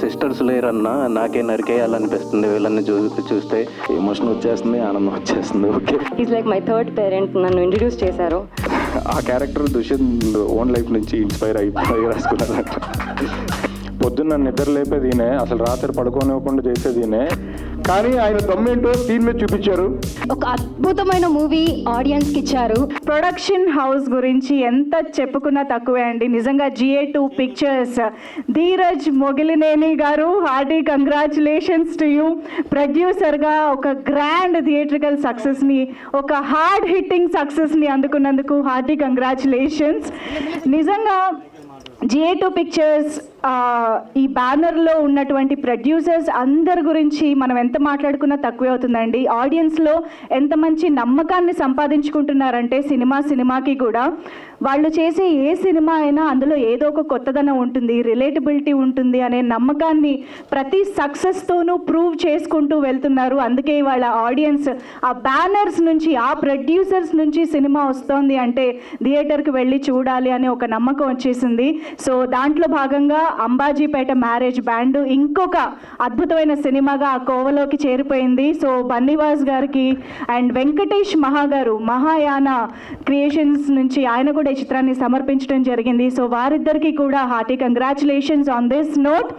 Sisters లేరన్నా నాకే నరికేయాలనిపిస్తుంది వీళ్ళని చూస్తే. ఎమోషన్ వచ్చేస్తుంది, ఆనందం వచ్చేస్తుంది. Okay, is like my third parent. నన్ను ఇంట్రడ్యూస్ చేశారు. ఆ క్యారెక్టర్ దుష్యంత్ ఓన్ లైఫ్ నుంచి ఇన్స్పైర్ అయిపోయి రాసుకున్నారట. పొద్దున్న నిద్ర లేపేది ఈయనే, అసలు రాత్రి పడుకోనివ్వకుండా చేసేది ఈయనే. కానీ ఆయన దమ్మేంటో స్క్రీన్ మీద చూపించారు. ఒక అద్భుతమైన మూవీ ఆడియన్స్కి ఇచ్చారు. ప్రొడక్షన్ హౌస్ గురించి ఎంత చెప్పుకున్నా తక్కువే అండి. నిజంగా GA2 పిక్చర్స్, ధీరజ్ మొగిలినేని గారు, హార్డీ కంగ్రాచులేషన్స్ టు యూ. ప్రొడ్యూసర్గా ఒక గ్రాండ్ థియేట్రికల్ సక్సెస్ని, ఒక హార్డ్ హిట్టింగ్ సక్సెస్ని అందుకున్నందుకు హార్డీ కంగ్రాచులేషన్స్. నిజంగా GA2 పిక్చర్స్ ఈ బ్యానర్లో ఉన్నటువంటి ప్రొడ్యూసర్స్ అందరి గురించి మనం ఎంత మాట్లాడుకున్నా తక్కువే అవుతుందండి. ఆడియన్స్లో ఎంత మంచి నమ్మకాన్ని సంపాదించుకుంటున్నారంటే సినిమాకి కూడా వాళ్ళు చేసే ఏ సినిమా అయినా అందులో ఏదో ఒక కొత్తదనం ఉంటుంది, రిలేటబిలిటీ ఉంటుంది అనే నమ్మకాన్ని ప్రతి సక్సెస్తోనూ ప్రూవ్ చేసుకుంటూ వెళ్తున్నారు. అందుకే వాళ్ళ ఆడియన్స్ ఆ బ్యానర్స్ నుంచి, ఆ ప్రొడ్యూసర్స్ నుంచి సినిమా వస్తోంది అంటే థియేటర్కి వెళ్ళి చూడాలి అనే ఒక నమ్మకం వచ్చేసింది. సో దాంట్లో భాగంగా అంబాజీపేట మ్యారేజ్ బ్యాండ్ ఇంకొక అద్భుతమైన సినిమాగా ఆ కోవలోకి చేరిపోయింది. సో బన్నీవాస్ గారికి అండ్ వెంకటేష్ గారు మహాయాన క్రియేషన్స్ నుంచి ఆయన కూడా ఈ చిత్రాన్ని సమర్పించడం జరిగింది. సో వారిద్దరికీ కూడా hearty congratulations on this note.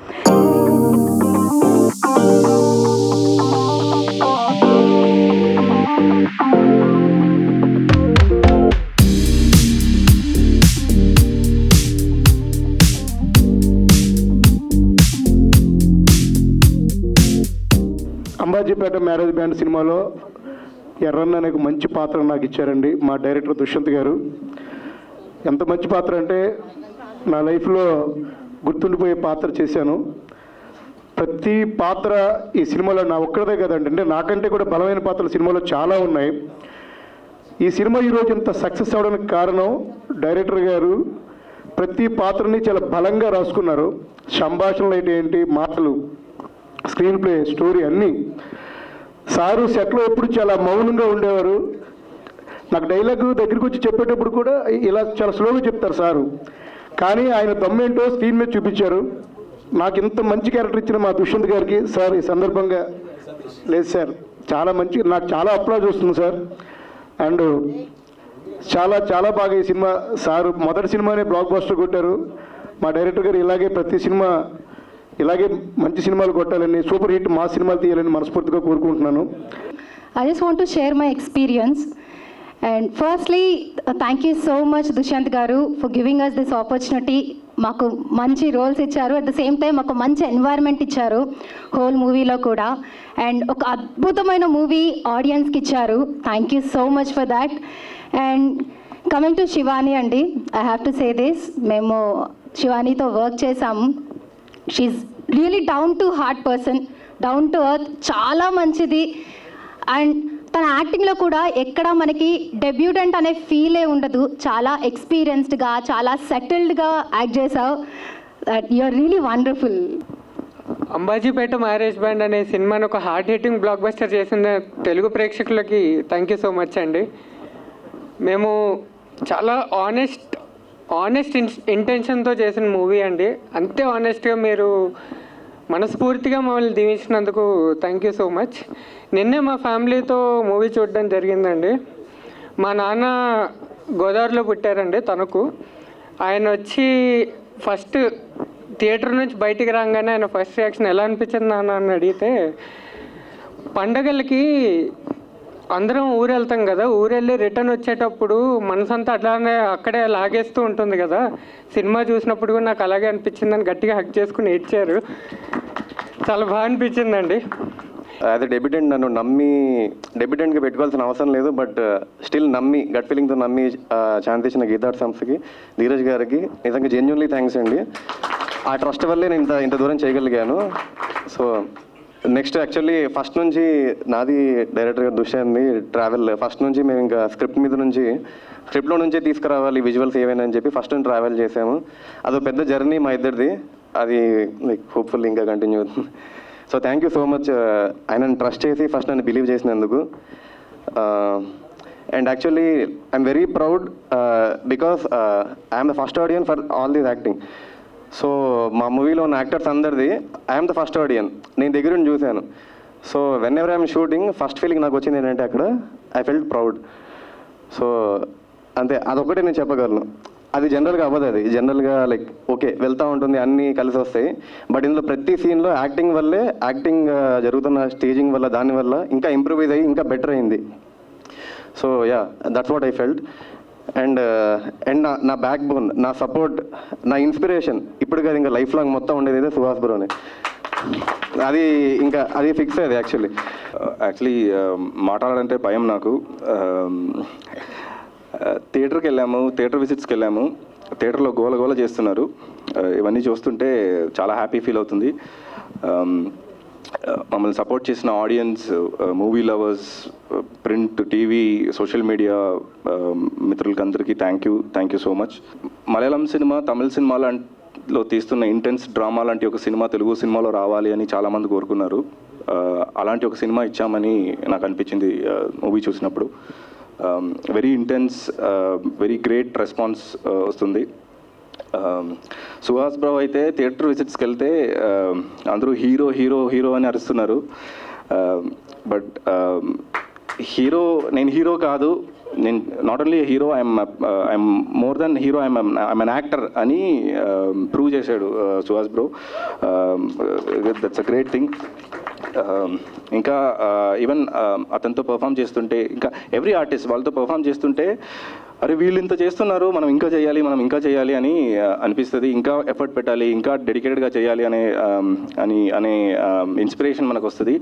Ambajipeta marriage band సినిమాలో ఎర్రన్న అనే మంచి పాత్ర నాకు ఇచ్చారండి మా డైరెక్టర్ దుష్యంత్ గారు. ఎంత మంచి పాత్ర అంటే నా లైఫ్లో గుర్తుండిపోయే పాత్ర చేశాను. ప్రతి పాత్ర ఈ సినిమాలో నా ఒక్కడే కదండి, అంటే నాకంటే కూడా బలమైన పాత్రలు సినిమాలో చాలా ఉన్నాయి. ఈ సినిమా ఈరోజు ఇంత సక్సెస్ అవడానికి కారణం డైరెక్టర్ గారు ప్రతి పాత్రని చాలా బలంగా రాసుకున్నారు. సంభాషణలు అయితే ఏంటి, మాటలు, స్క్రీన్ ప్లే, స్టోరీ అన్నీ. సారు సెట్లో ఎప్పుడు చాలా మౌనంగా ఉండేవారు. నాకు డైలాగ్ దగ్గరికి వచ్చి చెప్పేటప్పుడు కూడా ఇలా చాలా స్లోగా చెప్తారు సారు. కానీ ఆయన దమ్మేంటో స్క్రీన్ మీద చూపించారు. నాకు ఇంత మంచి క్యారెక్టర్ ఇచ్చిన మా దుష్యంత్ గారికి సార్ ఈ సందర్భంగా లేదు సార్, చాలా మంచి, నాకు చాలా అప్లాజ్ వస్తుంది సార్. అండ్ చాలా చాలా బాగా ఈ సినిమా సారు మొదటి సినిమానే బ్లాక్ బస్టర్ కొట్టారు. మా డైరెక్టర్ గారు ఇలాగే ప్రతి సినిమా ఇలాగే మంచి సినిమాలు కొట్టాలని, సూపర్ హిట్ మా సినిమాలు తీయాలని మనస్ఫూర్తిగా కోరుకుంటున్నాను. I just want to share my experience. And firstly, thank you so much Dushyant garu for giving us this opportunity. మాకు మంచి రోల్స్ ఇచ్చారు, అట్ ద సేమ్ టైం మాకు మంచి ఎన్వైర్న్మెంట్ ఇచ్చారు హోల్ మూవీలో కూడా. అండ్ ఒక అద్భుతమైన మూవీ ఆడియన్స్కి ఇచ్చారు. Thank you so much for that. And coming to Shivani అండి, I have to say this, మేము శివానీతో వర్క్ చేసాము. She really down to heart person, down to earth, చాలా మంచిది. అండ్ తన యాక్టింగ్లో కూడా ఎక్కడ మనకి డెబ్యూటెంట్ అనే ఫీలే ఉండదు. చాలా ఎక్స్పీరియన్స్డ్గా, చాలా సెటిల్డ్గా యాక్ట్ చేసావు. You're really wonderful. Ambajipeta marriage band అనే సినిమాను ఒక హార్ట్ హిట్టింగ్ బ్లాక్ బస్టర్ చేసిన తెలుగు ప్రేక్షకులకి థ్యాంక్ యూ సో మచ్ అండి. మేము చాలా ఆనెస్ట్ ఇంటెన్షన్తో చేసిన మూవీ అండి. అంతే ఆనెస్ట్గా మీరు మనస్ఫూర్తిగా మమ్మల్ని దీవించినందుకు థ్యాంక్ యూ సో మచ్. నిన్నే మా ఫ్యామిలీతో మూవీ చూడడం జరిగిందండి. మా నాన్న గోదావరిలో పుట్టారండి తణుకు. ఆయన వచ్చి ఫస్ట్ థియేటర్ నుంచి బయటికి రాగానే ఆయన ఫస్ట్ రియాక్షన్ ఎలా అనిపించింది నాన్న అని అడిగితే, పండగలకి అందరం ఊరు వెళ్తాం కదా, ఊరెళ్ళి రిటర్న్ వచ్చేటప్పుడు మనసంతా అట్లానే అక్కడే లాగేస్తూ ఉంటుంది కదా, సినిమా చూసినప్పుడు కూడా నాకు అలాగే అనిపించిందని గట్టిగా హక్ చేసుకుని ఏడ్చారు. చాలా బాగా అనిపించిందండి. యాజ్ ఎ డెబ్యూటెంట్ నన్ను నమ్మి, డెబ్యూటెంట్గా పెట్టుకోవాల్సిన అవసరం లేదు, బట్ స్టిల్ నమ్మి, గట్ ఫీలింగ్తో నమ్మి ఛాన్స్ ఇచ్చిన గీతార్ట్ సంస్థకి, ధీరజ్ గారికి నిజంగా జెన్యూన్లీ థ్యాంక్స్ అండి. ఆ ట్రస్ట్ వల్లే నేను ఇంత దూరం చేయగలిగాను. సో నెక్స్ట్ యాక్చువల్లీ ఫస్ట్ నుంచి నాది డైరెక్టర్ గారు దుష్యంత్ది ట్రావెల్. ఫస్ట్ నుంచి మేము ఇంకా స్క్రిప్ట్లో నుంచే తీసుకురావాలి విజువల్స్ ఏవైనా అని చెప్పి ఫస్ట్ నుంచి ట్రావెల్ చేసాము. అదో పెద్ద జర్నీ మా ఇద్దరిది. అది లైక్ హోప్ఫుల్ ఇంకా కంటిన్యూ అవుతుంది. So thank you so much ఆయనను ట్రస్ట్ చేసి ఫస్ట్ నన్ను బిలీవ్ చేసినందుకు. And actually I'm very proud because I'm the first audience for all this acting. So మా మూవీలో ఉన్న యాక్టర్స్ అందరిది ఐఎమ్ ద ఫస్ట్ ఆడియన్, నేను దగ్గర నుంచి చూశాను. So when ever I'm shooting first feeling నాకు వచ్చింది ఏంటంటే అక్కడ ఐ ఫెల్ట్ ప్రౌడ్. సో అంతే, అదొక్కటే నేను చెప్పగలను. అది జనరల్గా అవ్వదు, అది జనరల్గా లైక్ ఓకే వెళ్తూ ఉంటుంది, అన్నీ కలిసి వస్తాయి. బట్ ఇందులో ప్రతి సీన్లో యాక్టింగ్ జరుగుతున్న స్టేజింగ్ వల్ల దానివల్ల ఇంకా ఇంప్రూవైజ్ అయ్యి ఇంకా బెటర్ అయింది. So yeah, that's what I felt. And నా బ్యాక్ బోన్, నా సపోర్ట్, నా ఇన్స్పిరేషన్ ఇప్పుడు కాదు ఇంకా లైఫ్ లాంగ్ మొత్తం ఉండేది అయితే సుహాస్ బ్రోనే. అది ఫిక్స్ అయ్యేది యాక్చువల్లీ. మాట్లాడాలంటే భయం నాకు. థియేటర్ విజిట్స్కి వెళ్ళాము, థియేటర్లో గోల చేస్తున్నారు. ఇవన్నీ చూస్తుంటే చాలా హ్యాపీ ఫీల్ అవుతుంది. మమ్మల్ని సపోర్ట్ చేసిన audience, movie lovers, print, TV, social media మిత్రులకి అందరికీ thank you so much. Malayalam cinema, Tamil సినిమాలో తీస్తున్న ఇంటెన్స్ డ్రామా లాంటి ఒక సినిమా తెలుగు సినిమాలో రావాలి అని చాలామంది కోరుకున్నారు. అలాంటి ఒక సినిమా ఇచ్చామని నాకు అనిపించింది మూవీ చూసినప్పుడు. Very intense, very great response వస్తుంది. సుహాస్ బ్రో అయితే థియేటర్ విజిట్స్కి వెళ్తే అందరూ హీరో హీరో హీరో అని అరుస్తున్నారు. బట్ నేను హీరో కాదు, నేను not only hero, I'm more than hero, I'm an actor అని ప్రూవ్ చేశాడు Suhas bro. That's a great thing. ఇంకా ఈవెన్ అతనితో పర్ఫామ్ చేస్తుంటే, ఇంకా ఎవ్రీ ఆర్టిస్ట్ వాళ్ళతో పర్ఫామ్ చేస్తుంటే అరే వీళ్ళు ఇంత చేస్తున్నారు, మనం ఇంకా చేయాలి అని అనిపిస్తుంది. ఇంకా ఎఫర్ట్ పెట్టాలి, ఇంకా డెడికేటెడ్గా చేయాలి అనే ఇన్స్పిరేషన్ మనకు వస్తుంది.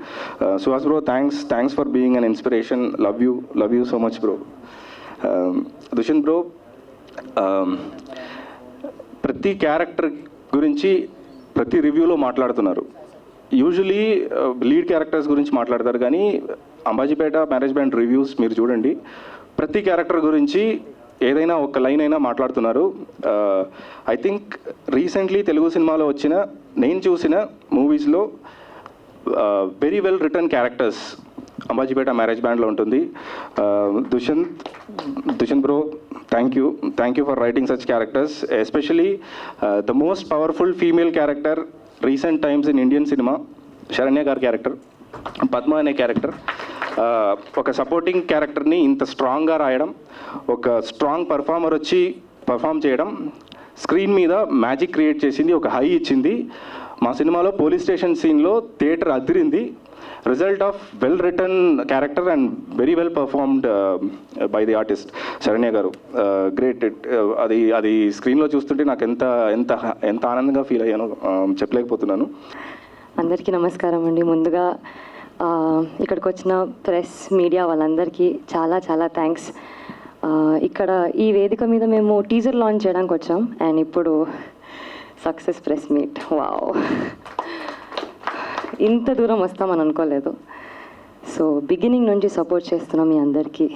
Suhas bro, thanks for being an inspiration. Love you so much bro. Dushyant bro, ప్రతి క్యారెక్టర్ గురించి ప్రతి రివ్యూలో మాట్లాడుతున్నారు. యూజువలీ లీడ్ క్యారెక్టర్స్ గురించి మాట్లాడతారు, కానీ అంబాజీపేట మ్యారేజ్ బ్యాండ్ రివ్యూస్ మీరు చూడండి, ప్రతి క్యారెక్టర్ గురించి ఏదైనా ఒక లైన్ అయినా మాట్లాడుతున్నారు. ఐ థింక్ రీసెంట్లీ తెలుగు సినిమాలో వచ్చిన, నేను చూసిన మూవీస్లో very well written characters Ambajipeta marriage బ్యాండ్లో ఉంటుంది. Dushyant bro, thank you for writing such characters. Especially the most powerful female character recent times in Indian cinema, Saranya గారి క్యారెక్టర్, పద్మ అనే క్యారెక్టర్. ఒక సపోర్టింగ్ క్యారెక్టర్ని ఇంత స్ట్రాంగ్గా రాయడం, ఒక స్ట్రాంగ్ పర్ఫార్మర్ వచ్చి పర్ఫామ్ చేయడం, స్క్రీన్ మీద మ్యాజిక్ క్రియేట్ చేసింది, ఒక హై ఇచ్చింది. మా సినిమాలో పోలీస్ స్టేషన్ సీన్లో theatre Adirindi. Result of well return character and very well performed by the artist Saranya గారు. గ్రేట్. అది స్క్రీన్లో చూస్తుంటే నాకు ఎంత ఆనందంగా ఫీల్ అయ్యానో చెప్పలేకపోతున్నాను. అందరికీ నమస్కారం అండి. ముందుగా ఇక్కడికి వచ్చిన ప్రెస్, మీడియా వాళ్ళందరికీ చాలా థ్యాంక్స్. ఇక్కడ ఈ వేదిక మీద మేము టీజర్ లాంచ్ చేయడానికి వచ్చాం, అండ్ ఇప్పుడు సక్సెస్ ప్రెస్ మీట్. వావ్, ఇంత దూరం వస్తామని అనుకోలేదు. సో బిగినింగ్ నుంచి సపోర్ట్ చేస్తున్నాం మీ అందరికీ.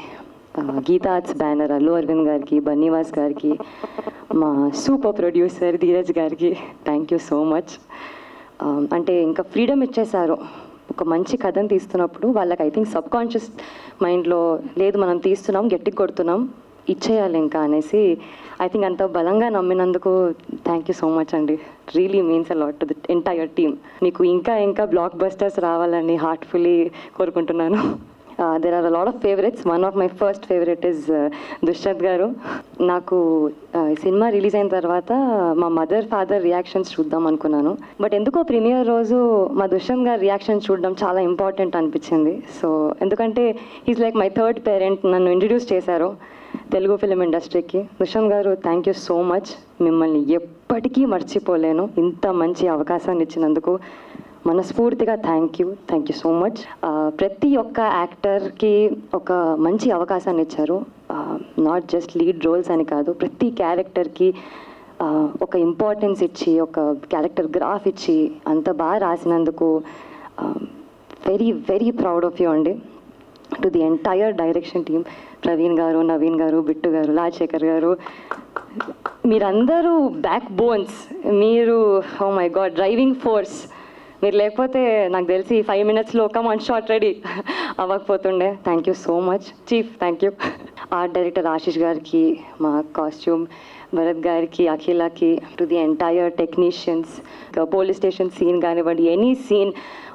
గీతా ఆర్ట్స్ బ్యానర్ అల్లు అరవింద్ గారికి, బన్నీవాస్ గారికి, మా సూపర్ ప్రొడ్యూసర్ ధీరజ్ గారికి థ్యాంక్ యూ సో మచ్. అంటే ఇంకా ఫ్రీడమ్ ఇచ్చేశారు. ఒక మంచి కథను తీస్తున్నప్పుడు వాళ్ళకి ఐ థింక్ సబ్ కాన్షియస్ మైండ్లో లేదు, మనం తీస్తున్నాం, గట్టిగా కొడుతున్నాం, ఇచ్చేయాలి ఇంకా అనేసి ఐ థింక్ అంత బలంగా నమ్మినందుకు థ్యాంక్ యూ సో మచ్ అండి. Really means a lot to the entire team. మీకు ఇంకా బ్లాక్ బస్టర్స్ రావాలని హార్ట్ఫుల్లీ కోరుకుంటున్నాను. There are a lot of favourites. One of my first favourite is Dushyant గారు. నాకు సినిమా రిలీజ్ అయిన తర్వాత మా మదర్ ఫాదర్ రియాక్షన్స్ చూద్దాం అనుకున్నాను, బట్ ఎందుకో ప్రీమియర్ రోజు మా దుష్యంత్ గారి రియాక్షన్స్ చూడడం చాలా ఇంపార్టెంట్ అనిపించింది. సో ఎందుకంటే he's like my third parent. నన్ను ఇంట్రడ్యూస్ చేశారు తెలుగు ఫిలిం ఇండస్ట్రీకి. దుష్యంత్ గారు థ్యాంక్ యూ సో మచ్. మిమ్మల్ని ఎప్పటికీ మర్చిపోలేను. ఇంత మంచి అవకాశాన్ని ఇచ్చినందుకు మనస్ఫూర్తిగా థ్యాంక్ యూ సో మచ్. ప్రతి ఒక్క యాక్టర్కి ఒక మంచి అవకాశాన్ని ఇచ్చారు. నాట్ జస్ట్ లీడ్ రోల్స్ అని కాదు, ప్రతి క్యారెక్టర్కి ఒక ఇంపార్టెన్స్ ఇచ్చి, ఒక క్యారెక్టర్ గ్రాఫ్ ఇచ్చి అంత బాగా రాసినందుకు వెరీ ప్రౌడ్ ఆఫ్ యూ అండి. To the entire direction team, Praveen గారు, నవీన్ గారు, బిట్టు గారు, రాజశేఖర్ గారు, మీరందరూ బ్యాక్ బోన్స్. మీరు oh my god driving force. మీరు లేకపోతే నాకు తెలిసి 5 minutesలో కమ్ ఆన్ షాట్ రెడీ అవ్వకపోతుండే. Thank you so much chief. Thank you. Art director Ashish గారికి, మా కాస్ట్యూమ్ భరత్ గారికి, అఖిలకి, to the entire technicians, police station scene కానివ్వండి, ఎనీ సీన్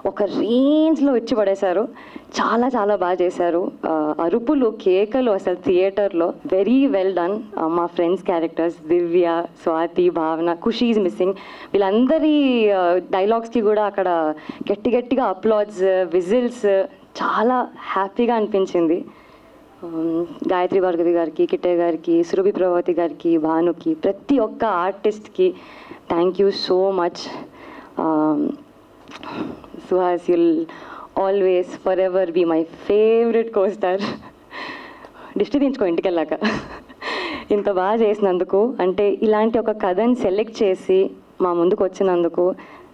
ఒక రేంజ్లో ఇచ్చి పడేశారు. చాలా చాలా బాగా చేశారు. అరుపులు, కేకలు అసలు థియేటర్లో వెరీ వెల్ డన్. మా ఫ్రెండ్స్ క్యారెక్టర్స్ దివ్య, స్వాతి, భావన, ఖుషీ ఈజ్ మిస్సింగ్, వీళ్ళందరి డైలాగ్స్కి కూడా అక్కడ గట్టి గట్టిగా అప్లాడ్స్, విజిల్స్, చాలా హ్యాపీగా అనిపించింది. గాయత్రి భార్గవి గారికి, కిట్టే గారికి, సురభి ప్రభావతి గారికి, భానుకి, ప్రతి ఒక్క ఆర్టిస్ట్కి thank you so much. Suhas, you'll always forever be my favourite costar. దిష్టి దించుకో ఇంటికి వెళ్ళాక. ఇంత బాగా చేసినందుకు, అంటే ఇలాంటి ఒక కథని సెలెక్ట్ చేసి మా ముందుకు వచ్చినందుకు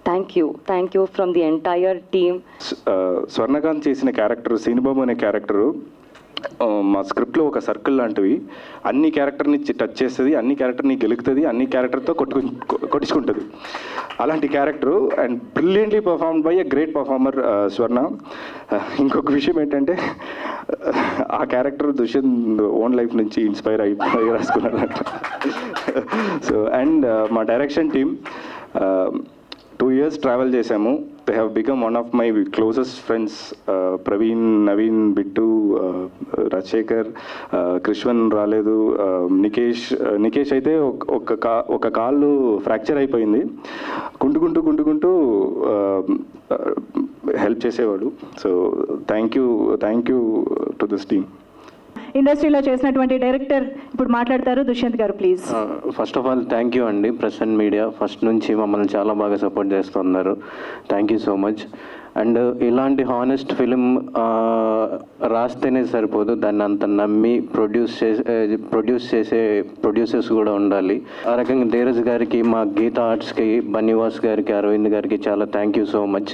thank you from the entire team. Swarnakanth చేసిన క్యారెక్టర్ సీనుబాబు అనే క్యారెక్టరు మా స్క్రిప్ట్లో ఒక సర్కిల్ లాంటివి. అన్ని క్యారెక్టర్ని టచ్ చేస్తుంది, అన్ని క్యారెక్టర్ని గెలుకుతుంది, అన్ని క్యారెక్టర్తో కొట్టించుకుంటుంది. అలాంటి character and brilliantly performed by a great performer Swarna. ఇంకొక విషయం ఏంటంటే ఆ క్యారెక్టర్ దుష్యంత్ ఓన్ లైఫ్ నుంచి ఇన్స్పైర్ అయిపోయి రాసుకున్నాడు. సో అండ్ మా డైరెక్షన్ టీమ్ 2 years ట్రావెల్ చేశాము. They have become one of my closest friends. Praveen, Naveen, Bittu, Rajasekhar, Krishvan రాలేదు, నికేష్ అయితే ఒక కాళ్ళు ఫ్రాక్చర్ అయిపోయింది, గుంటుకుంటూ హెల్ప్ చేసేవాడు. So thank you to this team. ఇండస్ట్రీలో చేసినటువంటి డైరెక్టర్ ఇప్పుడు మాట్లాడతారు. దుష్యంత్ గారు please. First of all thank you అండి ప్రెస్ అండ్ మీడియా. ఫస్ట్ నుంచి మమ్మల్ని చాలా బాగా సపోర్ట్ చేస్తున్నారు. Thank you so much. And ఇలాంటి హానెస్ట్ ఫిలిం రాస్తేనే సరిపోదు, దాన్ని అంత నమ్మి ప్రొడ్యూస్ చేసే ప్రొడ్యూసర్స్ కూడా ఉండాలి. ఆ రకంగా ధీరజ్ గారికి, మా గీతా ఆర్ట్స్కి, బన్నివాస్ గారికి, అరవింద్ గారికి చాలా థ్యాంక్ యూ సో మచ్.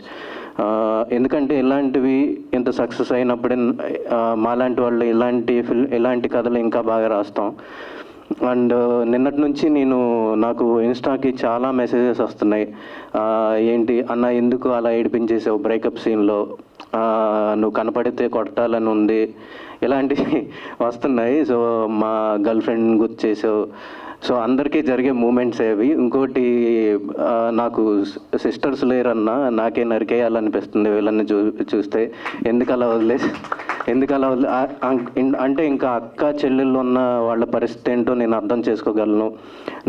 ఎందుకంటే ఇలాంటివి ఇంత సక్సెస్ అయినప్పుడే మాలాంటి వాళ్ళు ఇలాంటి కథలు ఇంకా బాగా రాస్తాం. అండ్ నిన్నటి నుంచి నాకు ఇన్స్టాకి చాలా మెసేజెస్ వస్తున్నాయి. ఏంటి అన్న, ఎందుకు అలా ఏడిపించేసావు బ్రేకప్ సీన్లో, నువ్వు కనపడితే కొట్టాలని ఉంది, ఇలాంటివి వస్తున్నాయి. సో మా గర్ల్ ఫ్రెండ్ గుర్తు చేసావు. సో అందరికీ జరిగే మూమెంట్స్ అవి. ఇంకోటి, నాకు సిస్టర్స్ లేరన్నా, నాకే నరికేయాలనిపిస్తుంది వీళ్ళని చూస్తే. ఎందుకు అలా వదిలే అంటే ఇంకా అక్క చెల్లెళ్ళు ఉన్న వాళ్ళ పరిస్థితి ఏంటో నేను అర్థం చేసుకోగలను.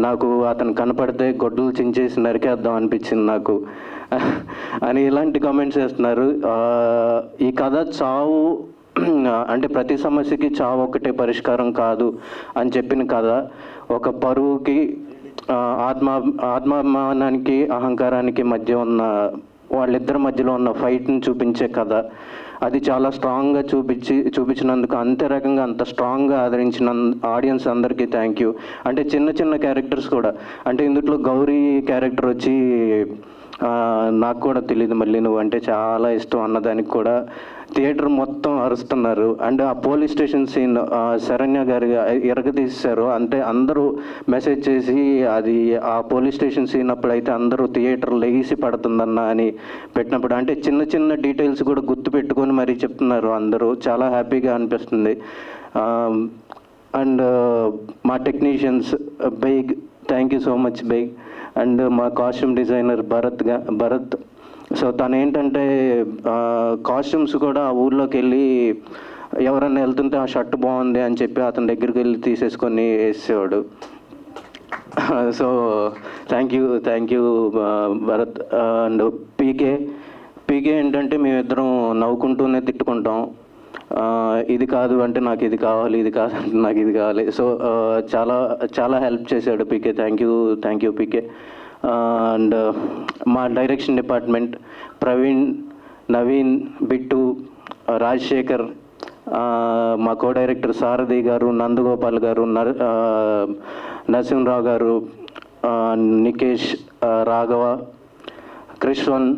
నాకు అతను కనపడితే గొడ్డలు చించేసి నరికేద్దాం అనిపించింది నాకు అని ఇలాంటి కామెంట్స్ చేస్తున్నారు. ఈ కథ చావు అంటే ప్రతి సమస్యకి చావు ఒకటే పరిష్కారం కాదు అని చెప్పిన కథ, ఒక పరువుకి, ఆత్మాభిమానానికి, అహంకారానికి మధ్య ఉన్న వాళ్ళిద్దరి మధ్యలో ఉన్న ఫైట్ని చూపించే కథ. అది చాలా స్ట్రాంగ్గా చూపించినందుకు, అంతే రకంగా అంత స్ట్రాంగ్గా ఆదరించిన ఆడియన్స్ అందరికీ థ్యాంక్ యూ. అంటే చిన్న క్యారెక్టర్స్ కూడా, అంటే ఇందులో గౌరీ క్యారెక్టర్ వచ్చి నాకు కూడా తెలియదు, మళ్ళీ నువ్వు అంటే చాలా ఇష్టం అన్నదానికి కూడా థియేటర్ మొత్తం అరుస్తున్నారు. అండ్ ఆ పోలీస్ స్టేషన్ సీన్ శరణ్య గారు ఎరగదీశారు. అంటే అందరూ మెసేజ్ చేసి అది ఆ పోలీస్ స్టేషన్ సీన్ అప్పుడైతే అందరూ థియేటర్ లెగిసి పడుతుందన్న అని పెట్టినప్పుడు, అంటే చిన్న డీటెయిల్స్ కూడా గుర్తు పెట్టుకొని మరీ చెప్తున్నారు అందరూ. చాలా హ్యాపీగా అనిపిస్తుంది. అండ్ మా technicians Baig, thank you so much Baig. And మా కాస్ట్యూమ్ డిజైనర్ భరత్. సో తను ఏంటంటే కాస్ట్యూమ్స్ కూడా ఆ ఊర్లోకి వెళ్ళి ఎవరన్నా వెళ్తుంటే ఆ షర్ట్ బాగుంది అని చెప్పి అతని దగ్గరికి వెళ్ళి తీసేసుకొని వేసేవాడు. So thank you Bharat. And PK ఏంటంటే మేమిద్దరం నవ్వుకుంటూనే తిట్టుకుంటాం. ఇది కాదు అంటే నాకు ఇది కావాలి, ఇది కాదు అంటే నాకు ఇది కావాలి. సో చాలా హెల్ప్ చేశాడు PK. Thank you PK. And మా డైరెక్షన్ డిపార్ట్మెంట్ ప్రవీణ్, నవీన్, బిట్టు, రాజశేఖర్, మా కో డైరెక్టర్ సారథి గారు, నందగోపాల్ గారు, నరసింహరావు గారు, నికేష్, రాఘవ, కృష్వన్,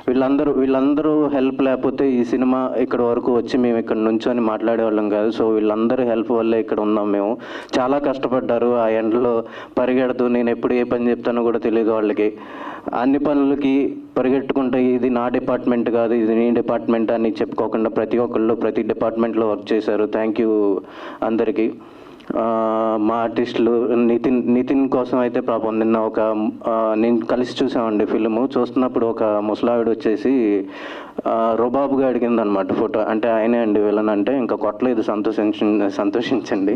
వీళ్ళందరూ హెల్ప్ లేకపోతే ఈ సినిమా ఇక్కడ వరకు వచ్చి మేము ఇక్కడ నుంచొని మాట్లాడేవాళ్ళం కాదు. సో వీళ్ళందరూ హెల్ప్ వల్లే ఇక్కడ ఉన్నాం. మేము చాలా కష్టపడ్డారు ఆ ఎండలో పరిగెడుతూ. నేను ఎప్పుడు ఏ పని చెప్తానో కూడా తెలియదు వాళ్ళకి. అన్ని పనులకి పరిగెట్టుకుంటే ఇది నా డిపార్ట్మెంట్ కాదు, ఇది నీ డిపార్ట్మెంట్ అని చెప్పుకోకుండా ప్రతి ఒక్కళ్ళు ప్రతి డిపార్ట్మెంట్లో వర్క్ చేశారు. థ్యాంక్ యూ అందరికీ. మా ఆర్టిస్టులు నితిన్ కోసం అయితే పాపం నిన్న నేను కలిసి చూసామండి ఫిల్ము. చూస్తున్నప్పుడు ఒక ముసలావిడ వచ్చేసి రుబాబుగా అడిగిందనమాట ఫోటో. అంటే ఆయనే అండి విలన్ అంటే, ఇంకా కొట్టలేదు, సంతోషించండి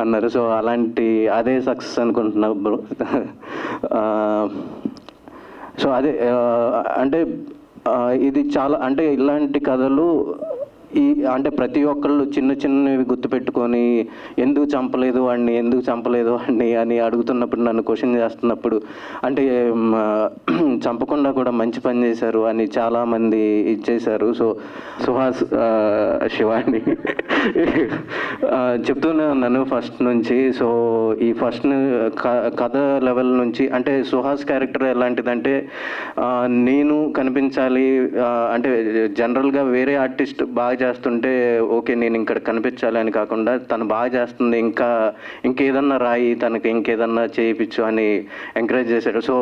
అన్నారు. సో అదే సక్సెస్ అనుకుంటున్నా బ్రో. సో అదే అంటే ఇది చాలా అంటే ఇలాంటి కథలు అంటే ప్రతి ఒక్కళ్ళు చిన్నవి గుర్తుపెట్టుకొని ఎందుకు చంపలేదు వాడిని అని అడుగుతున్నప్పుడు, నన్ను క్వశ్చన్ చేస్తున్నప్పుడు, అంటే చంపకుండా కూడా మంచి పని చేశారు అని చాలామంది ఇచ్చేశారు. సో సుహాస్ శివాని చెప్తూనే ఉన్నాను ఫస్ట్ నుంచి. సో ఈ ఫస్ట్ కథ లెవెల్ నుంచి అంటే సుహాస్ క్యారెక్టర్ ఎలాంటిదంటే, నేను కనిపించాలి అంటే జనరల్గా వేరే ఆర్టిస్ట్ బాగా చేస్తుంటే ఓకే నేను ఇక్కడ కనిపించాలి అని కాకుండా, తను బాగా చేస్తుంది, ఇంకేదన్నా రాయి, తనకి ఇంకేదన్నా చేయించు అని ఎంకరేజ్ చేశాడు. సో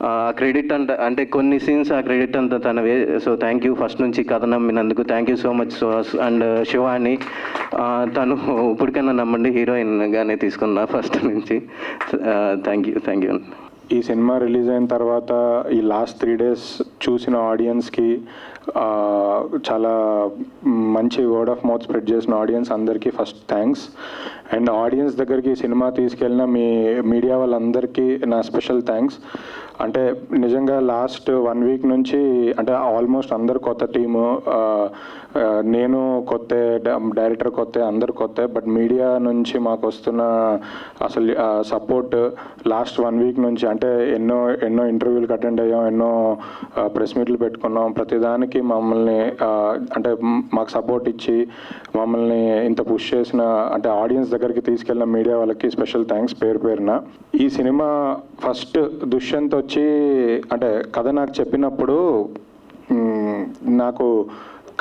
ఆ క్రెడిట్ అంటే కొన్ని సీన్స్ ఆ క్రెడిట్ అంతా తనవే. సో థ్యాంక్ యూ ఫస్ట్ నుంచి కథ నమ్మినందుకు. Thank you so much Suhas. And Shivani, తను ఇప్పటికైనా నమ్మండి, హీరోయిన్గానే తీసుకున్నా ఫస్ట్ నుంచి. Thank you. ఈ సినిమా రిలీజ్ అయిన తర్వాత ఈ లాస్ట్ 3 days చూసిన ఆడియన్స్కి, చాలా మంచి వర్డ్ ఆఫ్ మౌత్ స్ప్రెడ్ చేసిన ఆడియన్స్ అందరికీ ఫస్ట్ థ్యాంక్స్. అండ్ ఆడియన్స్ దగ్గరికి సినిమా తీసుకెళ్ళిన మీ మీడియా వాళ్ళందరికీ నా స్పెషల్ థ్యాంక్స్. అంటే నిజంగా లాస్ట్ 1 week నుంచి అంటే ఆల్మోస్ట్ అందరు కొత్త టీము, నేను కొత్త, డైరెక్టర్ కొత్త, అందరు కొత్త. బట్ మీడియా నుంచి మాకు వస్తున్న అసలు సపోర్ట్ లాస్ట్ 1 week నుంచి, అంటే ఎన్నో ఇంటర్వ్యూలకు అటెండ్ అయ్యాం, ఎన్నో ప్రెస్ మీట్లు పెట్టుకున్నాం. ప్రతిదానికి మమ్మల్ని అంటే మాకు సపోర్ట్ ఇచ్చి మమ్మల్ని ఇంత పుష్ చేసిన అంటే ఆడియన్స్ దగ్గరికి తీసుకెళ్ళిన మీడియా వాళ్ళకి స్పెషల్ థ్యాంక్స్ పేరున. ఈ సినిమా ఫస్ట్ దుష్యంత్ వచ్చి అంటే కథ నాకు చెప్పినప్పుడు నాకు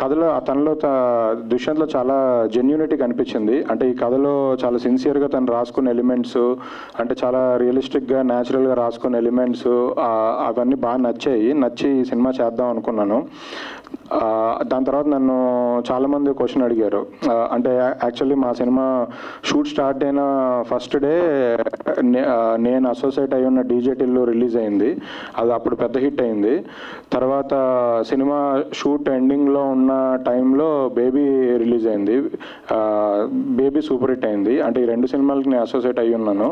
కథలో దుష్యంత్లో చాలా జెన్యూనిటీ కనిపించింది. అంటే ఈ కథలో చాలా సిన్సియర్గా తను రాసుకున్న ఎలిమెంట్స్, అంటే చాలా రియలిస్టిక్గా న్యాచురల్గా రాసుకున్న ఎలిమెంట్స్ అవన్నీ బాగా నచ్చి ఈ సినిమా చేద్దాం అనుకున్నాను. దాని తర్వాత నన్ను చాలామంది క్వశ్చన్ అడిగారు. అంటే యాక్చువల్లీ మా సినిమా షూట్ స్టార్ట్ అయిన ఫస్ట్ డే నేను అసోసియేట్ అయి ఉన్న డీజే టిల్లు రిలీజ్ అయింది. అది అప్పుడు పెద్ద హిట్ అయింది. తర్వాత సినిమా షూట్ ఎండింగ్లో ఉన్న టైంలో బేబీ రిలీజ్ అయింది. బేబీ సూపర్ హిట్ అయింది. అంటే ఈ 2 సినిమాలకి నేను అసోసియేట్ అయ్యి ఉన్నాను.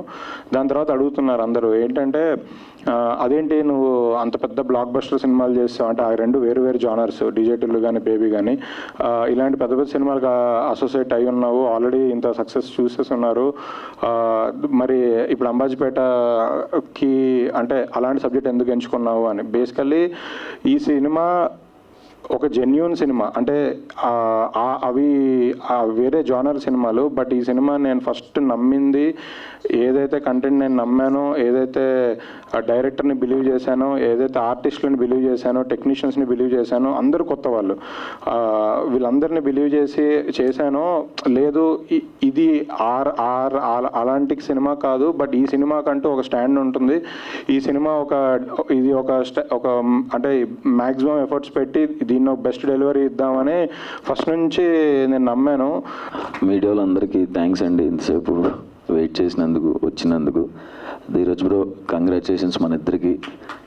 దాని తర్వాత అడుగుతున్నారు అందరూ ఏంటంటే, అదేంటి నువ్వు అంత పెద్ద బ్లాక్ బస్టర్ సినిమాలు చేస్తావు అంటే, ఆ 2 వేరు జానర్స్, డీజే టిల్లు కానీ బేబీ కానీ, ఇలాంటి పెద్ద సినిమాలకు అసోసియేట్ అయి ఉన్నావు, ఆల్రెడీ ఇంత సక్సెస్ చూసేస్తున్నారు, మరి ఇప్పుడు అంబాజీపేటకి అంటే అలాంటి సబ్జెక్ట్ ఎందుకు ఎంచుకున్నావు అని. బేసికల్లీ ఈ సినిమా ఒక జెన్యూన్ సినిమా. అంటే అవి వేరే జానర్ సినిమాలు. బట్ ఈ సినిమా నేను ఫస్ట్ నమ్మింది, ఏదైతే కంటెంట్ నేను నమ్మానో, ఏదైతే డైరెక్టర్ని బిలీవ్ చేశానో, ఏదైతే ఆర్టిస్టులని బిలీవ్ చేశానో, టెక్నీషియన్స్ని బిలీవ్ చేశానో, అందరూ కొత్త వాళ్ళు, వీళ్ళందరినీ బిలీవ్ చేశానో, లేదు ఇది అలాంటి సినిమా కాదు, బట్ ఈ సినిమాకంటూ ఒక స్టాండ్ ఉంటుంది, ఈ సినిమా ఇది ఒక అంటే మ్యాక్సిమం ఎఫర్ట్స్ పెట్టి దీన్ని బెస్ట్ డెలివరీ ఇద్దామని ఫస్ట్ నుంచి నేను నమ్మాను. మీడియాలో అందరికీ థ్యాంక్స్ అండి, ఇంతసేపు వెయిట్ చేసినందుకు, వచ్చినందుకు. ధీరజ్ బ్రో, కంగ్రాచులేషన్స్ మన ఇద్దరికి.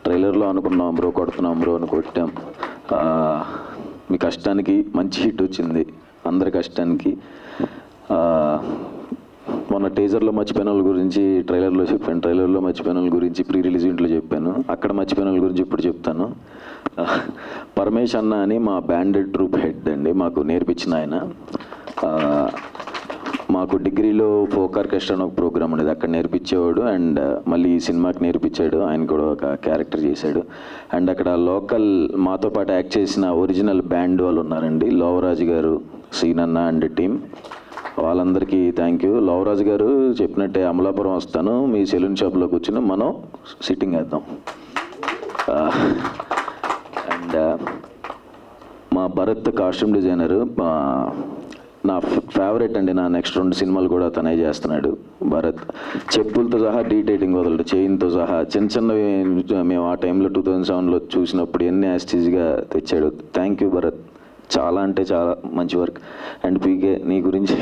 ట్రైలర్లో అనుకున్నాం బ్రో, కొడుతున్నాం బ్రో అని కొట్టాం. మీ కష్టానికి మంచి హిట్ వచ్చింది, అందరి కష్టానికి. మొన్న టీజర్లో మర్చిపోయిన వాళ్ళ గురించి ట్రైలర్లో చెప్పాను, ట్రైలర్లో మర్చిపోయిన వాళ్ళ గురించి ప్రీ రిలీజ్ ఇంట్లో చెప్పాను, అక్కడ మర్చిపోయిన వాళ్ళ గురించి ఇప్పుడు చెప్తాను. పరమేష్ అన్న అని మా బ్యాండెడ్ ట్రూప్ హెడ్ అండి, మాకు నేర్పించిన ఆయన. మాకు డిగ్రీలో ఫోక్ ఆర్కెస్ట్రా అని ఒక ప్రోగ్రామ్ ఉండేది, అక్కడ నేర్పించేవాడు. అండ్ మళ్ళీ ఈ సినిమాకి నేర్పించాడు, ఆయన కూడా ఒక క్యారెక్టర్ చేశాడు. అండ్ అక్కడ లోకల్ మాతో పాటు యాక్ట్ చేసిన ఒరిజినల్ బ్యాండ్ వాళ్ళు ఉన్నారండి, లోవరాజు గారు, సీనన్న అండ్ టీమ్, వాళ్ళందరికీ థ్యాంక్ యూ. లోవరాజు గారు చెప్పినట్టే అమలాపురం వస్తాను, మీ సెలూన్ షాప్లో కూర్చుని మనం సిట్టింగ్ వేద్దాం. అండ్ మా భరత్ కాస్ట్యూమ్ డిజైనరు నా ఫేవరెట్ అండి, నా నెక్స్ట్ 2 సినిమాలు కూడా తనే చేస్తున్నాడు భరత్. చెప్పులతో సహా డీటెయిలింగ్ వదలడు, చైన్తో సహా చిన్నవి మేము ఆ టైంలో 2007లో చూసినప్పుడు ఎన్ని యాస్టీజ్గా తెచ్చాడు. థ్యాంక్ యూ భరత్, చాలా అంటే చాలా మంచి వర్క్. అండ్ పీకే నీ గురించి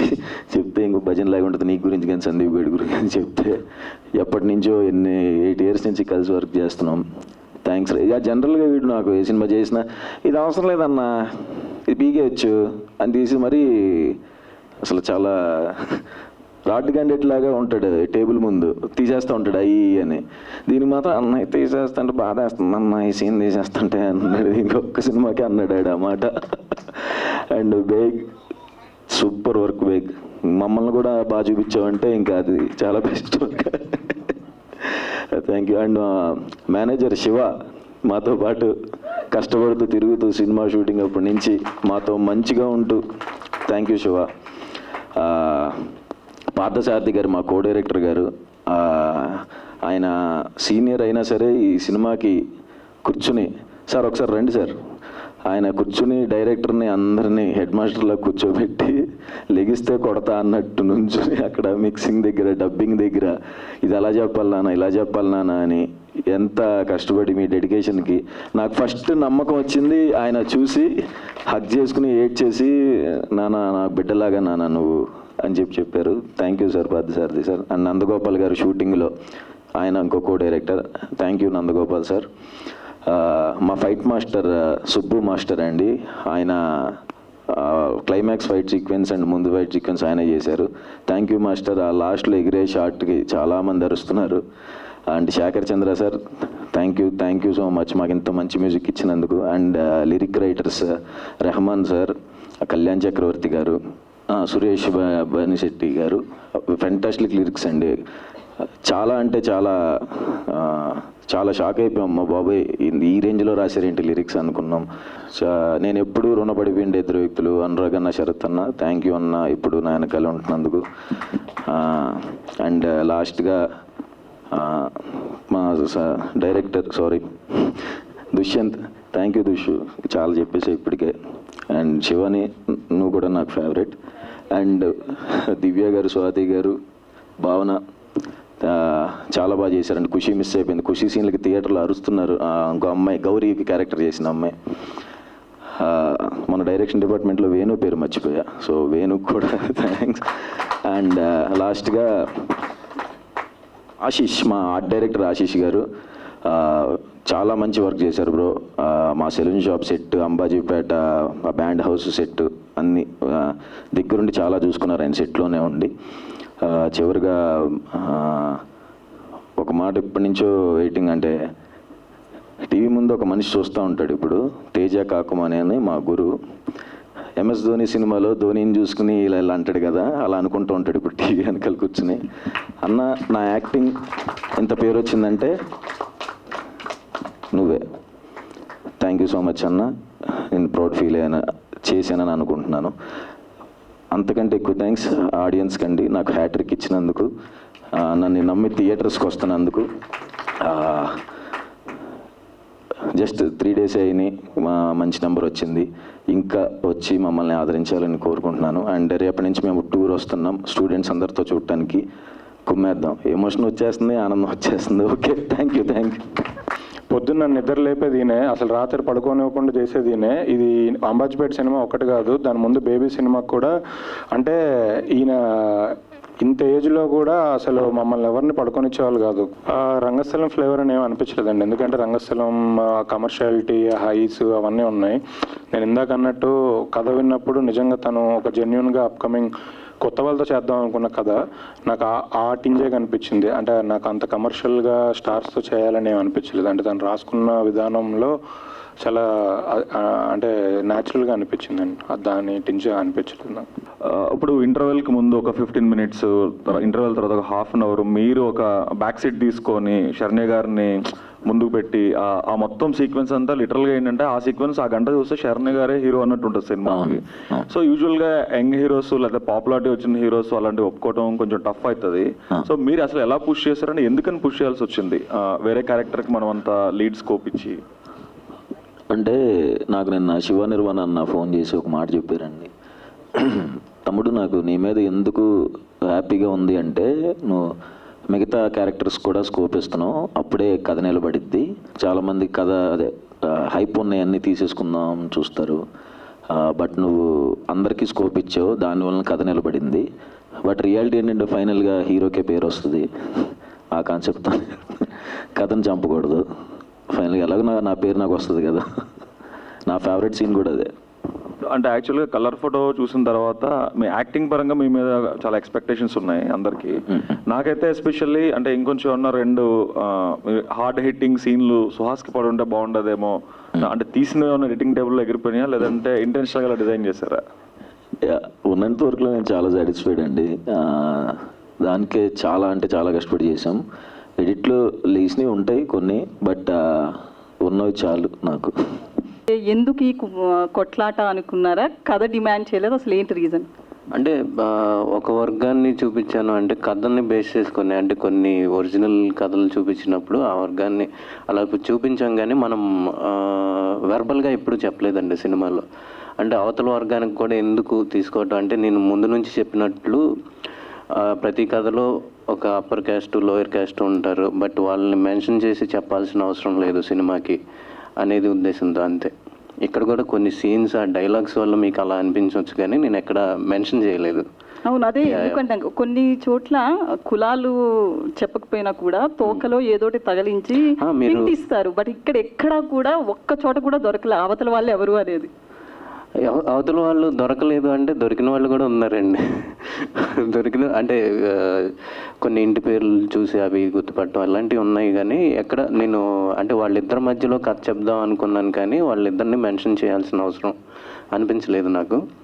చెప్తే ఇంకో భజన లాగా ఉంటుంది, నీ గురించి కానీ సందీప్ గడి గురించి కానీ చెప్తే. ఎప్పటి నుంచో 8 years నుంచి కలిసి వర్క్ చేస్తున్నాం. థ్యాంక్స్. ఇక జనరల్గా వీడు నాకు ఏ సినిమా చేసినా ఇది అవసరం లేదన్నా, ఇది పీకే వచ్చు అని తీసి మరీ అసలు చాలా రాడ్ క్యాండిడేట్ లాగా ఉంటాడు, టేబుల్ ముందు తీసేస్తూ ఉంటాడు అయ్యి అని. దీనికి మాత్రం అన్నయ్య తీసేస్తుంటే బాధ వేస్తుంది, అన్న ఈ సీన్ తీసేస్తుంటే అన్నాడు. ఇంకొక సినిమాకి అన్నాడు ఆడు ఆ మాట. And Baig super work Baig, మమ్మల్ని కూడా బాగా చూపించావంటే ఇంకా అది చాలా best work. Thank you. And manager Shiva మాతో పాటు కష్టపడుతూ తిరుగుతూ సినిమా షూటింగ్ అప్పటి నుంచి మాతో మంచిగా ఉంటూ థ్యాంక్ యూ శివ. పార్థసారథి గారు మా కో డైరెక్టర్ గారు, ఆయన సీనియర్ అయినా సరే ఈ సినిమాకి కూర్చుని సార్ ఒకసారి రండి సార్, ఆయన కూర్చుని డైరెక్టర్ని అందరినీ హెడ్ మాస్టర్లా కూర్చోబెట్టి లెగిస్తే కొడతా అన్నట్టు నుంచుని అక్కడ మిక్సింగ్ దగ్గర డబ్బింగ్ దగ్గర ఇది అలా చెప్పాలి నాన్న ఇలా చెప్పాలి నాన్న అని ఎంత కష్టపడి మీ డెడికేషన్కి నాకు ఫస్ట్ నమ్మకం వచ్చింది. ఆయన చూసి హగ్ చేసుకుని ఏడ్ చేసి నాన్న నా బిడ్డలాగా నాన్న నువ్వు అని చెప్పారు. Thank you sir Parthasarathy sir. And Nandagopal గారు షూటింగ్లో ఆయన ఇంకో director, thank you Nandagopal sir. మా ఫైట్ మాస్టర్ సుబ్బు మాస్టర్ అండి, ఆయన క్లైమాక్స్ ఫైట్ సీక్వెన్స్ అండ్ ముందు ఫైట్ సీక్వెన్స్ ఆయన చేశారు. Thank you master. ఆ లాస్ట్లో ఎగిరే షాట్కి చాలామంది అరుస్తున్నారు. And Sekhar Chandra sir thank you so much మాకు ఇంత మంచి మ్యూజిక్ ఇచ్చినందుకు. And lyric writers Rahman sir, Kalyan Chakravarthy గారు, సురేష్ బనిశెట్టి గారు, ఫెంటాస్టిక్ లిరిక్స్ అండి. చాలా అంటే చాలా షాక్ అయిపోయాం, మా బాబాయ్ ఈ రేంజ్లో రాశారేంటి లిరిక్స్ అనుకున్నాం. నేను ఎప్పుడూ రుణపడిపోయింది ఇద్దరు వ్యక్తులు, అనురాగ్ అన్న, శరత్ అన్న. థ్యాంక్ యూ అన్న ఇప్పుడు నా వెనకాల ఉంటున్నందుకు. అండ్ లాస్ట్గా మా డైరెక్టర్ దుష్యంత్, థ్యాంక్ యూ దుష్, చాలా చెప్పేసి ఇప్పటికే. అండ్ శివాని నువ్వు కూడా నాకు ఫేవరెట్. అండ్ దివ్య గారు, స్వాతి గారు, భావన చాలా బాగా చేశారండి. ఖుషి మిస్ అయిపోయింది, ఖుషి సీన్లకి థియేటర్లో అరుస్తున్నారు. ఇంకో అమ్మాయి గౌరీకి క్యారెక్టర్ చేసిన అమ్మాయి, మన డైరెక్షన్ డిపార్ట్మెంట్లో వేణు పేరు మర్చిపోయా, సో వేణుకి కూడా థ్యాంక్స్. అండ్ లాస్ట్గా ఆశీష్, మా ఆర్ట్ డైరెక్టర్ ఆశీష్ గారు చాలా మంచి వర్క్ చేశారు బ్రో. మా salon shop set, Ambajipeta band house set అన్నీ దగ్గరుండి చాలా చూసుకున్నారు ఆయన సెట్లోనే ఉండి. చివరిగా ఒక మాట ఎప్పటి నుంచో వెయిటింగ్, అంటే టీవీ ముందు ఒక మనిషి చూస్తూ ఉంటాడు ఇప్పుడు, తేజ కాకుమాని అని మా గురువు. MS ధోని సినిమాలో ధోనిని చూసుకుని ఇలా అంటాడు కదా, అలా అనుకుంటూ ఉంటాడు ఇప్పుడు టీవీ వెనకాల కూర్చుని. అన్న నా యాక్టింగ్ ఎంత పేరు వచ్చిందంటే నువ్వే. థ్యాంక్ యూ సో మచ్ అన్న, నేను ప్రౌడ్ ఫీల్ చేశానని అనుకుంటున్నాను. అంతకంటే ఎక్కువ థ్యాంక్స్ ఆడియన్స్కి అండి, నాకు హ్యాట్రిక్ ఇచ్చినందుకు, నన్ను నమ్మి థియేటర్స్కి వస్తున్నందుకు. జస్ట్ 3 days అయినాయి, మంచి నెంబర్ వచ్చింది, ఇంకా వచ్చి మమ్మల్ని ఆదరించాలని కోరుకుంటున్నాను. అండ్ రేపటి నుంచి మేము టూర్ వస్తున్నాం, స్టూడెంట్స్ అందరితో చూడటానికి. కుమ్మేద్దాం, ఎమోషన్ వచ్చేస్తుంది, ఆనందం వచ్చేస్తుంది. Okay, thank you. పొద్దున్న నిద్ర లేపేది ఈయనే, అసలు రాత్రి పడుకోనివ్వకుండా చేసేది ఈయనే. ఇది అంబాజీపేట సినిమా ఒకటి కాదు, దాని ముందు బేబీ సినిమాకి కూడా. అంటే ఈయన ఇంత ఏజ్లో కూడా అసలు మమ్మల్ని ఎవరిని పడుకొనిచ్చేవాళ్ళు కాదు. రంగస్థలం ఫ్లేవర్ అని ఏమి అనిపించలేదండి, ఎందుకంటే రంగస్థలం కమర్షియాలిటీ, హైస్ అవన్నీ ఉన్నాయి. నేను ఇందాక అన్నట్టు కథ విన్నప్పుడు నిజంగా తను ఒక జెన్యున్గా అప్కమింగ్ కొత్త వాళ్ళతో చేద్దాం అనుకున్న కథ నాకు ఆ టింజే కనిపించింది. అంటే నాకు అంత కమర్షియల్గా స్టార్స్తో చేయాలని ఏమి అనిపించలేదు. అంటే తను రాసుకున్న విధానంలో చాలా అంటే న్యాచురల్గా అనిపించింది అండి, దాని టింజే అనిపించలేదు నాకు. ఇప్పుడు ఇంటర్వెల్కి ముందు ఒక 15 minutes, ఇంటర్వెల్ తర్వాత ఒక 1/2 hour మీరు ఒక బ్యాక్ సీట్ తీసుకొని శరణ్య గారిని ముందుకు పెట్టి ఆ మొత్తం సీక్వెన్స్ అంతా లిటరల్గా ఏంటంటే ఆ సీక్వెన్స్ ఆ గంట చూస్తే శరణ్య గారే హీరో అన్నట్టు ఉంటుంది సినిమాకి. సో యూజువల్గా యంగ్ హీరోస్ లేదా పాపులారిటీ వచ్చిన హీరోస్ అలాంటివి ఒప్పుకోవడం కొంచెం టఫ్ అవుతుంది. సో మీరు అసలు ఎలా పుష్ చేస్తారని, ఎందుకని పుష్ చేయాల్సి వచ్చింది వేరే క్యారెక్టర్కి మనం అంత లీడ్ స్కోప్ ఇచ్చి? అంటే నాకు నిన్న శివ నిర్వాణ అన్న ఫోన్ చేసి ఒక మాట చెప్పారండి, తమ్ముడు నాకు నీ మీద ఎందుకు హ్యాపీగా ఉంది అంటే నువ్వు మిగతా క్యారెక్టర్స్ కూడా స్కోప్ ఇస్తున్నావు, అప్పుడే కథ నిలబడిద్ది. చాలామంది కథ హైప్ ఉన్నాయన్నీ తీసేసుకుందాం చూస్తారు, బట్ నువ్వు అందరికీ స్కోప్ ఇచ్చావు, దానివల్ల కథ నిలబడింది. బట్ రియాలిటీ ఏంటంటే ఫైనల్గా హీరోకే పేరు వస్తుంది. ఆ కాన్సెప్ట్తో కథను చంపకూడదు. ఫైనల్గా ఎలాగో నా పేరు నాకు వస్తుంది కదా. నా ఫేవరెట్ సీన్ కూడా అదే. అంటే యాక్చువల్గా కలర్ ఫోటో చూసిన తర్వాత మీ యాక్టింగ్ పరంగా మీ మీద చాలా ఎక్స్పెక్టేషన్స్ ఉన్నాయి అందరికీ. నాకైతే ఎస్పెషల్లీ అంటే ఇంకొంచెం ఉన్న 2 హార్డ్ హిట్టింగ్ సీన్లు సుహాస్కి పడి ఉంటే బాగుండదేమో. అంటే తీసిన ఎడిటింగ్ టేబుల్లో ఎగిరిపోయినా లేదంటే ఇంటెన్షనల్గా డిజైన్ చేశారా? ఉన్నంత వరకులో నేను చాలా సాటిస్ఫైడ్ అండి. దానికే చాలా అంటే చాలా కష్టపడి చేసాం. ఎడిట్లో లేసినవి ఉంటాయి కొన్ని, బట్ ఉన్నవి చాలు నాకు. ఎందుకు ఈ కొట్లాట అనుకున్నారా? కథ డిమాండ్ చేయలేదు, అసలు ఏంటి రీజన్? అంటే ఒక వర్గాన్ని చూపించాను అంటే కథని బేస్ చేసుకొని, అంటే కొన్ని ఒరిజినల్ కథలు చూపించినప్పుడు ఆ వర్గాన్ని అలా చూపించాం, కానీ మనం వెర్బల్గా ఎప్పుడు చెప్పలేదండి సినిమాలో. అంటే అవతల వర్గానికి కూడా ఎందుకు తీసుకోవటం అంటే, నేను ముందు నుంచి చెప్పినట్లు ప్రతి కథలో ఒక అప్పర్ క్యాస్ట్ లోయర్ క్యాస్ట్ ఉంటారు, బట్ వాళ్ళని మెన్షన్ చేసి చెప్పాల్సిన అవసరం లేదు సినిమాకి అనేది ఉద్దేశంతో. అంతే. ఇక్కడ కూడా కొన్ని సీన్స్ ఆ డైలాగ్స్ వల్ల మీకు అలా అనిపించవచ్చు, కానీ నేను ఎక్కడ మెన్షన్ చేయలేదు. అవును, అదే. ఎందుకంటే కొన్ని చోట్ల కులాలు చెప్పకపోయినా కూడా తోకలో ఏదోటి తగిలించి ఇస్తారు, బట్ ఇక్కడ ఎక్కడా కూడా ఒక్క చోట కూడా దొరకలే అవతల వాళ్ళు ఎవరు అనేది. అవతల వాళ్ళు దొరకలేదు అంటే దొరికిన వాళ్ళు కూడా ఉన్నారండి. దొరికిన అంటే కొన్ని ఇంటి పేర్లు చూసి అవి గుర్తుపట్టడం అలాంటివి ఉన్నాయి, కానీ ఎక్కడ నేను అంటే వాళ్ళిద్దరి మధ్యలో కథ చెప్దాం అనుకున్నాను, కానీ వాళ్ళిద్దరిని మెన్షన్ చేయాల్సిన అవసరం అనిపించలేదు నాకు.